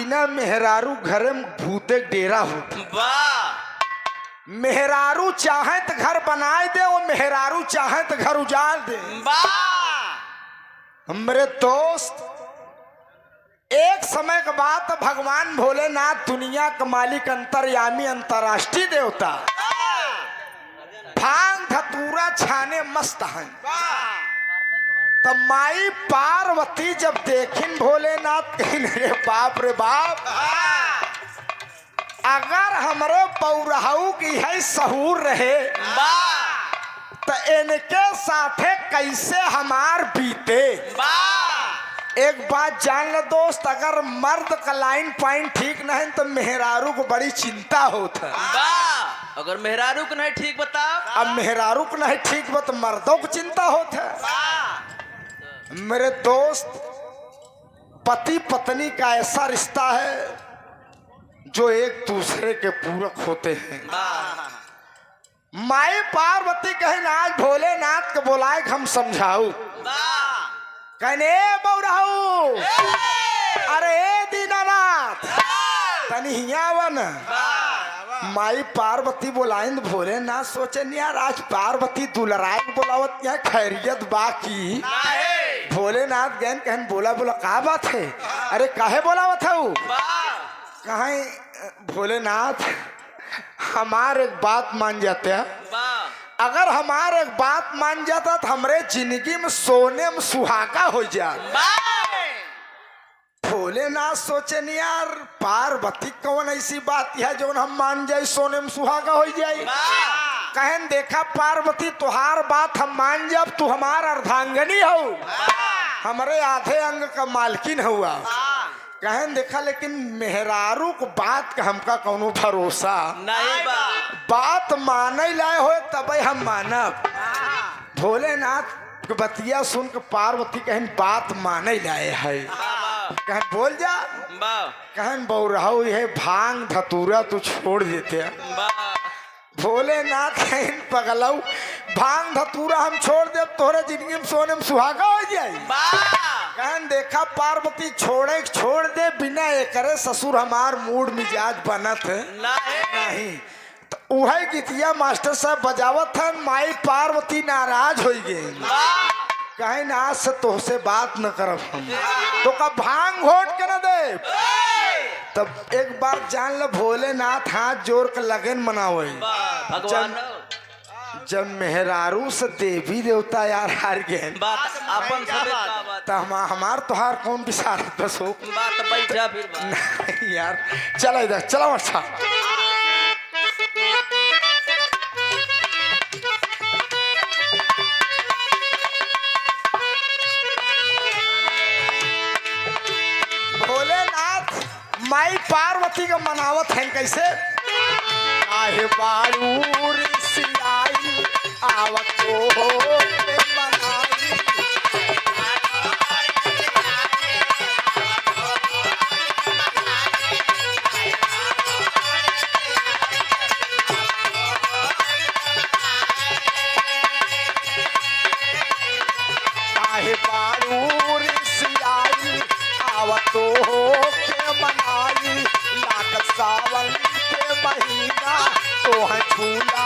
बिना मेहरारू घरे में भूते डेरा होता। मेहरारू चाहे तो घर बनाए दे, वो मेहरारू चाहे तो घर उजाड़ दे। मेरे दोस्त, एक समय के बाद भगवान भोलेनाथ दुनिया का मालिक, अंतर्यामी, अंतर्राष्ट्रीय देवता, भांग धतूरा छाने मस्त हैं। तब माई पार्वती जब देखिन भोलेनाथ, कहिन रे बाप रे बाप, अगर हमरे पौरहू की है सहूर रहे तो इनके साथे कैसे हमार बीते। एक बात जान लो दोस्त, अगर मर्द का लाइन पॉइंट ठीक नहीं तो मेहरारू को बड़ी चिंता होता। अगर मेहरारू को नहीं ठीक बताओ, अब मेहरारू को नहीं ठीक बता तो मर्दों को चिंता होता। मेरे दोस्त, पति पत्नी का ऐसा रिश्ता है जो एक दूसरे के पूरक होते हैं। माई पार्वती कहे आज भोलेनाथ को बुलाए हम समझाऊ, कहने बौराऊ, अरे दीनानाथ तनी हियावन। माई पार्वती बोलाइन भोलेनाथ सोचे यार आज पार्वती दुलराय बोलावत यहाँ खैरियत बाकी। भोलेनाथ गैन कहन बोला बोला का बात है, अरे काहे बोलावत है कहे भोलेनाथ हमार एक बात मान जाते हैं, अगर हमारे एक बात मान जाता तो हमरे जिंदगी में सोने में सुहागा हो जाए। भोलेनाथ सोचे नहीं यार पार्वती कौन ऐसी बात है जो हम मान जाए सोने में सुहागा हो जाए। कहन देखा पार्वती तुहार बात हम मान जब तू हमार अर्धांगनी हो, हमारे आधे अंग का मालकिन हुआ। कहन देखा लेकिन मेहरारू को बात का हमका कौनो भरोसा नहीं बात माने लाए हो तब हम मानब। भोलेनाथ के बतिया सुन के पार्वती कहन बात माने लाए है। कहन बोल जा, कहन बौराऊ है भांग धतूरा तू छोड़ देते। भोलेनाथ कहन पगलऊ भांग धतूरा हम छोड़ दे तोरे जिंदगी में सोने में सुहागा हो जाए। कहन देखा पार्वती छोड़ दे बिना एकरे ससुर हमार मूड मिजाज बनत नहीं। तो वही गीतिया मास्टर साहब बजावत है, माई पार्वती नाराज हो गई। कहीं आज से तोहसे बात न करब हम तो का भांग घोट के न दे। तब एक बार जान लो भोलेनाथ हाथ जोड़ के लगन मनावे। जब मेहरारू से देवी देवता यार हार गए तो हमार तोहार कौन विचारत बस हो नहीं यार। चलो इधर चलो अच्छा। भोलेनाथ माई पार्वती का मनावत है कैसे, आहे बारूर सिलाई आवतो मनाई। आहे बारूर सिलाई आवतो के मनाई। लाग सावन के महीना तो है झूला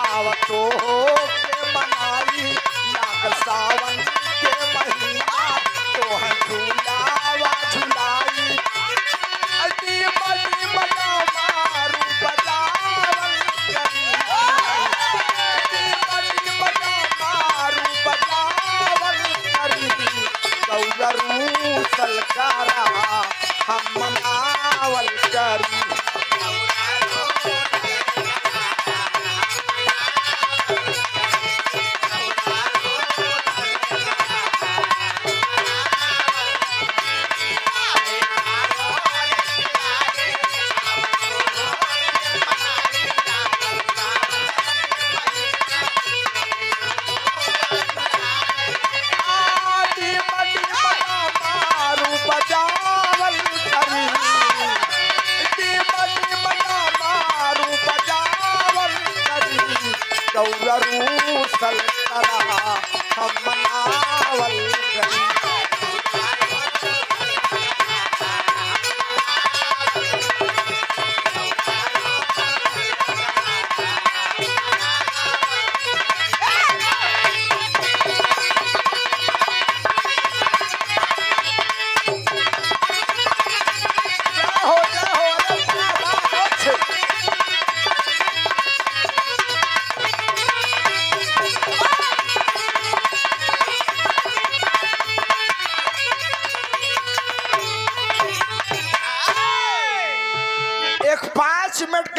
आवतो के मनाई। लाग सावन के महीना तो है झूलावा झुलाई। अटी मटी मना मारू बजावन करी। अटी मटी मना मारू बजावन करी। गौरू सलकारा हम मनावल करी। रूसल करा हम मनावल करी। जाओ जाओ अरे क्या बात है। एक 5 मिनट के